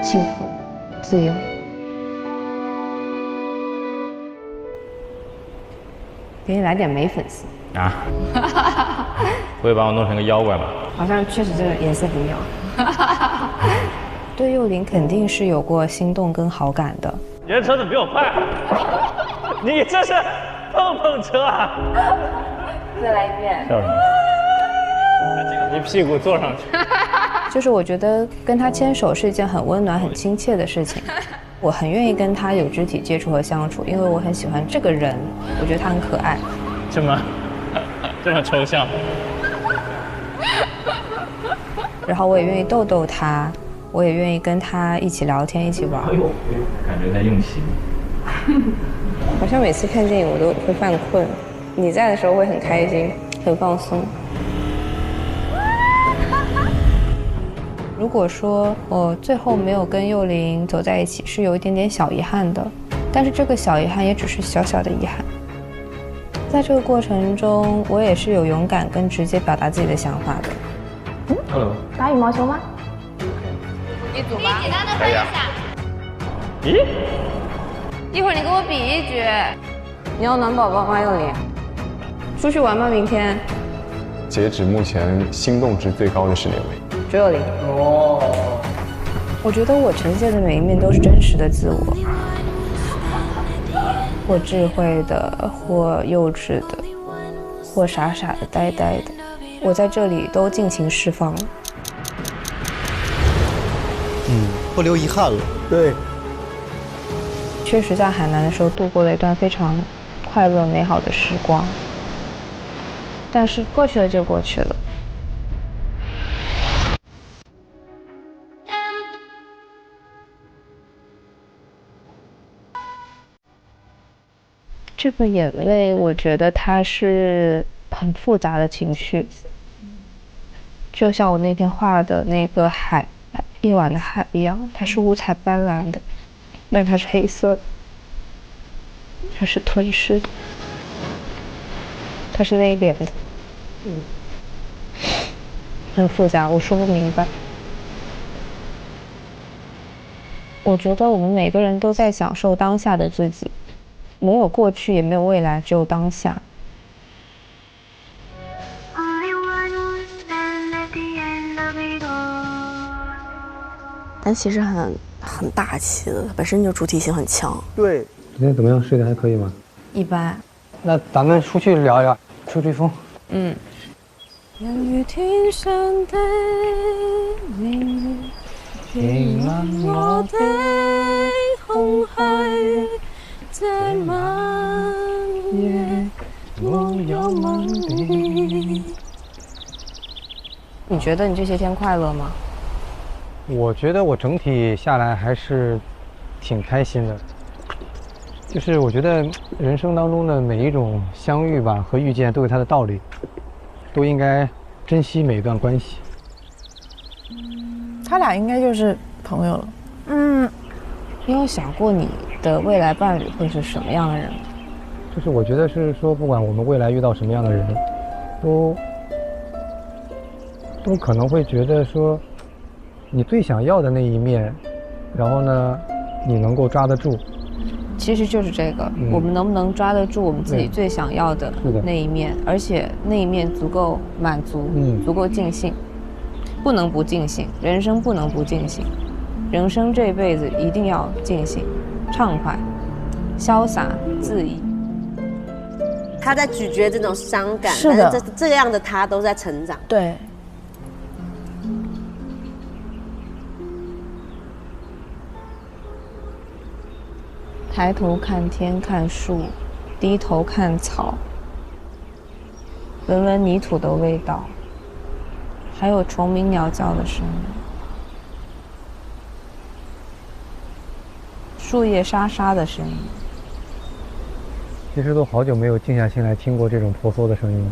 幸福、自由。给你来点美粉丝啊！不会把我弄成个妖怪吧？好像确实这个颜色不妙。对幼玲肯定是有过心动跟好感的。你的车子比我快，你这是碰碰车啊！再来一遍。笑什么？你屁股坐上去。就是我觉得跟他牵手是一件很温暖、很亲切的事情。我很愿意跟他有肢体接触和相处，因为我很喜欢这个人，我觉得他很可爱。这么抽象。然后我也愿意逗逗他，我也愿意跟他一起聊天、一起玩。感觉在用心。好像每次看电影我都会犯困，你在的时候会很开心、很放松。如果说我最后没有跟幼玲走在一起，是有一点点小遗憾的，但是这个小遗憾也只是小小的遗憾。在这个过程中，我也是有勇敢跟直接表达自己的想法的。Hello。打羽毛球吗？一组吧。简单的分一下。咦？一会儿你跟我比一局。你要暖宝宝吗，幼玲？出去玩吗？明天？截止目前，心动值最高的是哪位？只有0。哦。我觉得我呈现的每一面都是真实的自我，或智慧的，或幼稚的，或傻傻的、呆呆的，我在这里都尽情释放了。不留遗憾了。对。确实在海南的时候度过了一段非常快乐美好的时光，但是过去了就过去了。这个眼泪，我觉得它是很复杂的情绪，就像我那天画的那个海，夜晚的海一样，它是五彩斑斓的，但它是黑色的，它是吞噬的，它是内敛的，很复杂，我说不明白。我觉得我们每个人都在享受当下的自己。没有过去，也没有未来，只有当下。但其实很大气的，本身就主体性很强。对。今天怎么样？睡得还可以吗？一般。那咱们出去聊聊，吹吹风。人如天上的明月，填滿我的空虛。在漫月，我有梦里。你觉得你这些天快乐吗？我觉得我整体下来还是挺开心的。就是我觉得人生当中的每一种相遇吧和遇见都有它的道理，都应该珍惜每一段关系。他俩应该就是朋友了。你有想过你的未来伴侣会是什么样的人吗？就是我觉得是说，不管我们未来遇到什么样的人，都可能会觉得说，你最想要的那一面，然后呢，你能够抓得住。其实就是这个，我们能不能抓得住我们自己最想要的那一面，而且那一面足够满足，足够尽兴，不能不尽兴，人生不能不尽兴，人生这辈子一定要尽兴，畅快、潇洒、恣意。他在咀嚼这种伤感，是的，但是这样的他都在成长。对。抬头看天看树，低头看草，闻闻泥土的味道，还有虫鸣鸟叫的声音，树叶沙沙的声音。其实都好久没有静下心来听过这种婆娑的声音了。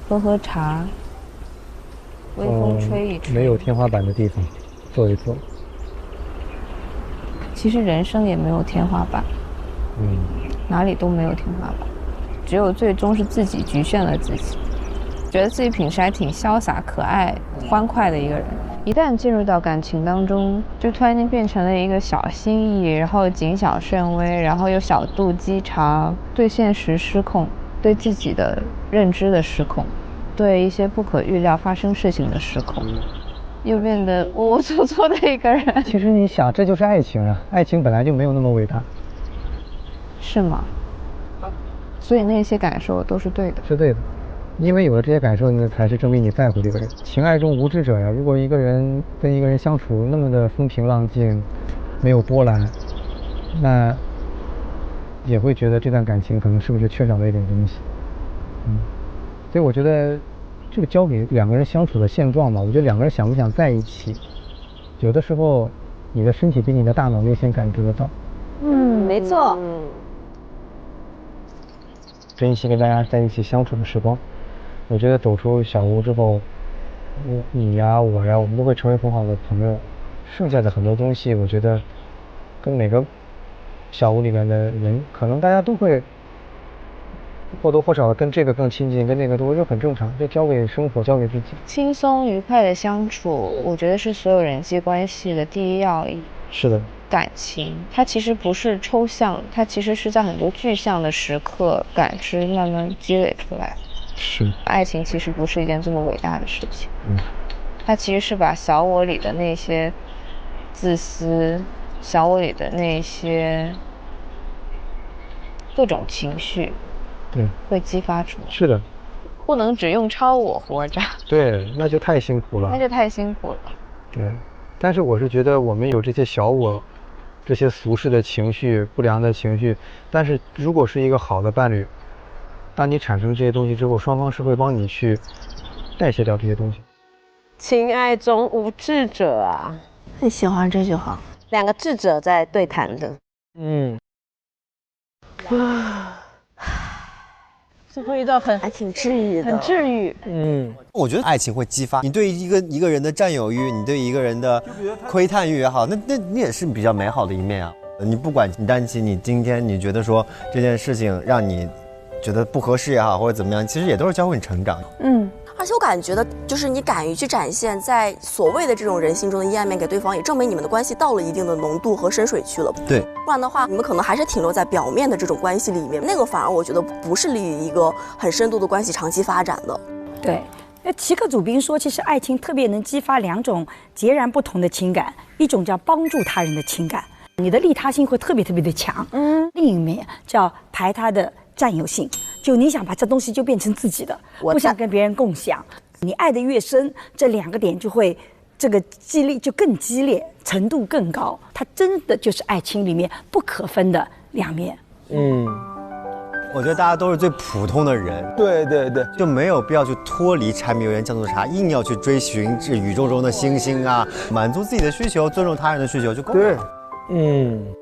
喝喝茶，微风吹一吹，没有天花板的地方，坐一坐。其实人生也没有天花板，哪里都没有天花板，只有最终是自己局限了自己。觉得自己平时还挺潇洒、可爱、欢快的一个人，一旦进入到感情当中，就突然间变成了一个小心翼翼，然后谨小慎微，然后又小肚鸡肠，对现实失控，对自己的认知的失控，对一些不可预料发生事情的失控。又变得窝窝戳戳的一个人。其实你想，这就是爱情啊！爱情本来就没有那么伟大，是吗？所以那些感受都是对的，是对的，因为有了这些感受，那才是证明你在乎这个人。情爱中无知者呀，如果一个人跟一个人相处那么的风平浪静，没有波澜，那也会觉得这段感情可能是不是缺少了一点东西。所以我觉得。这个交给两个人相处的现状嘛，我觉得两个人想不想在一起，有的时候你的身体比你的大脑优先感知得到。没错。珍惜跟大家在一起相处的时光。我觉得走出小屋之后，你呀我呀，我们都会成为很好的朋友。剩下的很多东西，我觉得跟每个小屋里面的人，可能大家都会。或多或少的跟这个更亲近，跟那个多，就很正常，就交给生活，交给自己。轻松愉快的相处，我觉得是所有人际关系的第一要义。是的，感情它其实不是抽象，它其实是在很多具象的时刻感知慢慢积累出来。是，爱情其实不是一件这么伟大的事情。它其实是把小我里的那些自私，小我里的那些各种情绪。对，会激发出来。是的，不能只用超我活着。对，那就太辛苦了。那就太辛苦了。对，但是我是觉得我们有这些小我，这些俗世的情绪、不良的情绪，但是如果是一个好的伴侣，当你产生这些东西之后，双方是会帮你去代谢掉这些东西。情爱中无智者啊，很喜欢这句话。两个智者在对谈的。最后一段还挺治愈的，很治愈。我觉得爱情会激发你对一个人的占有欲，你对一个人的窥探欲也好，那你也是比较美好的一面啊。你不管你担心你今天你觉得说这件事情让你觉得不合适也好，或者怎么样，其实也都是教会你成长。而且我感觉的就是你敢于去展现在所谓的这种人性中的阴暗面给对方，也证明你们的关系到了一定的浓度和深水区了。对，不然的话，你们可能还是停留在表面的这种关系里面，那个反而我觉得不是利于一个很深度的关系长期发展的。对，那齐克·祖宾说，其实爱情特别能激发两种截然不同的情感，一种叫帮助他人的情感，你的利他性会特别的强。另一面叫排他的占有性，就你想把这东西就变成自己的，不想跟别人共享。你爱的越深，这两个点就会这个激励就更激烈，程度更高。它真的就是爱情里面不可分的两面。我觉得大家都是最普通的人，对对对，就没有必要去脱离柴米油盐酱醋茶，硬要去追寻这宇宙中的星星啊，满足自己的需求，尊重他人的需求就够了。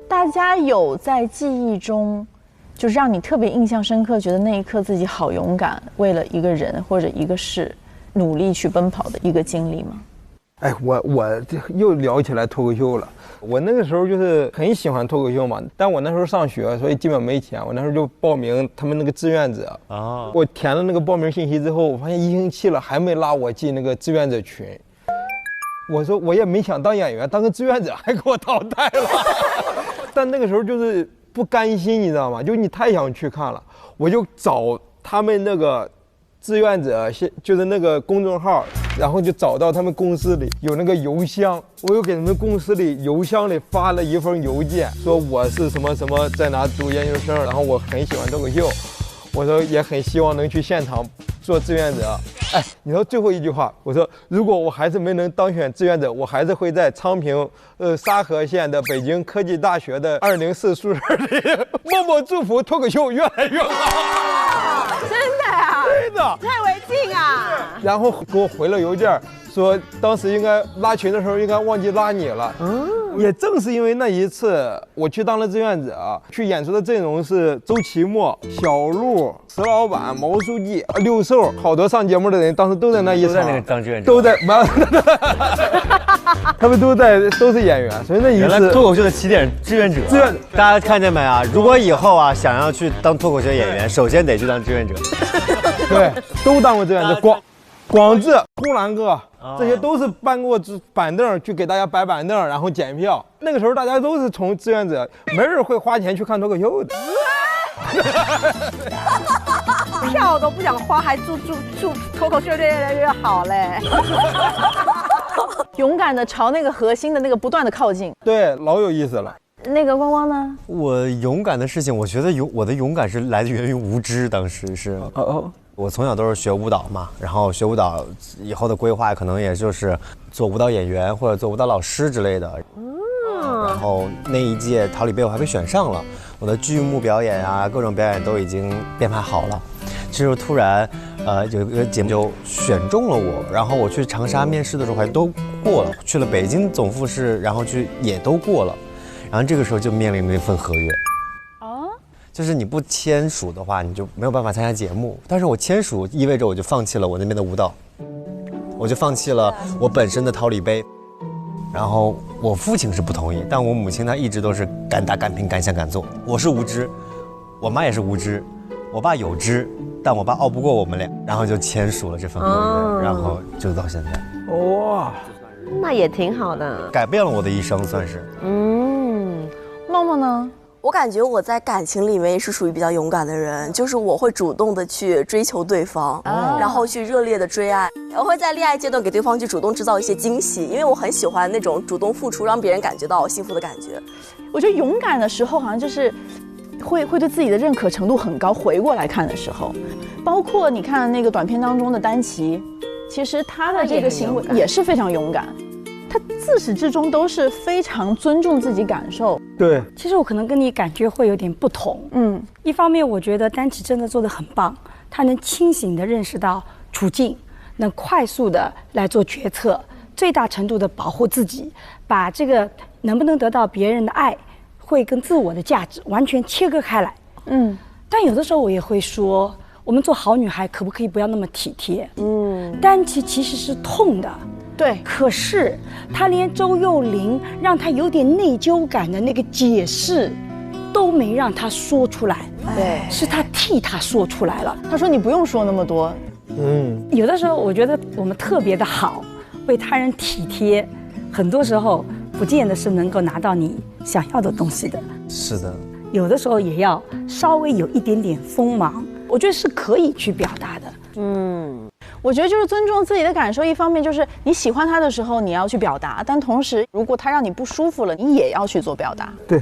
大家有在记忆中就是让你特别印象深刻，觉得那一刻自己好勇敢，为了一个人或者一个事努力去奔跑的一个经历吗？哎，我又聊起来脱口秀了。我那个时候就是很喜欢脱口秀嘛，但我那时候上学，所以基本没钱。我那时候就报名他们那个志愿者啊，我填了那个报名信息之后，我发现1星期了还没拉我进那个志愿者群。我说我也没想当演员，当个志愿者还给我淘汰了。但那个时候就是不甘心，你知道吗？就你太想去看了，我就找他们那个志愿者，就是那个公众号，然后就找到他们公司里有那个邮箱，我又给他们公司里邮箱里发了一封邮件，说我是什么什么在哪读研究生，然后我很喜欢脱口秀，我说也很希望能去现场做志愿者。哎，你说最后一句话，我说如果我还是没能当选志愿者，我还是会在昌平沙河县的北京科技大学的204宿舍里默默祝福脱口秀越来越好。真的啊？真的，太为敬啊！然后给我回了邮件，说当时应该拉群的时候应该忘记拉你了。也正是因为那一次，我去当了志愿者，去演出的阵容是周奇墨、小鹿、石老板、毛书记、六兽，好多上节目的人当时都在那一场，都在那个当志愿者，都在，他们都是演员，所以那一次原来脱口秀的起点志愿者，大家看见没啊？如果以后啊想要去当脱口秀演员，首先得去当志愿者。对，都当过志愿者，广志、呼兰哥，这些都是搬过板凳去给大家摆板凳，然后检票。那个时候大家都是从志愿者，没人会花钱去看脱口秀的。票都不想花，还祝脱口秀越来越好嘞。勇敢的朝那个核心的那个不断的靠近。对，老有意思了。那个光光呢？我勇敢的事情，我觉得我的勇敢是来源于无知，当时是我从小都是学舞蹈嘛，然后学舞蹈以后的规划可能也就是做舞蹈演员或者做舞蹈老师之类的。然后那一届桃李杯我还被选上了，我的剧目表演啊，各种表演都已经编排好了。就是突然，有一个节目就选中了我，然后我去长沙面试的时候还都过了，去了北京总复试，然后也都过了，然后这个时候就面临了一份合约。就是你不签署的话，你就没有办法参加节目。但是我签署意味着我就放弃了我那边的舞蹈，我就放弃了我本身的桃李杯。然后我父亲是不同意，但我母亲她一直都是敢打敢拼敢想敢做。我是无知，我妈也是无知，我爸有知，但我爸拗不过我们俩，然后就签署了这份合约，然后就到现在。哇，那也挺好的，改变了我的一生，算是。梦梦呢？我感觉我在感情里面也是属于比较勇敢的人，就是我会主动的去追求对方，然后去热烈的追爱。我会在恋爱阶段给对方去主动制造一些惊喜，因为我很喜欢那种主动付出，让别人感觉到幸福的感觉。我觉得勇敢的时候，好像就是会对自己的认可程度很高。回过来看的时候，包括你看那个短片当中的丹琪，其实他的这个行为也是非常勇敢。他自始至终都是非常尊重自己感受。对，其实我可能跟你感觉会有点不同。一方面我觉得丹琪真的做得很棒，他能清醒地认识到处境，能快速地来做决策，最大程度地保护自己，把这个能不能得到别人的爱，会跟自我的价值完全切割开来。但有的时候我也会说，我们做好女孩可不可以不要那么体贴？丹琪其实是痛的。对，可是他连周幼玲让他有点内疚感的那个解释都没让他说出来，对，是他替他说出来了。他说你不用说那么多。有的时候我觉得我们特别的好，为他人体贴，很多时候不见得是能够拿到你想要的东西的。是的，有的时候也要稍微有一点点锋芒，我觉得是可以去表达的。我觉得就是尊重自己的感受，一方面就是你喜欢他的时候你要去表达，但同时如果他让你不舒服了，你也要去做表达。对，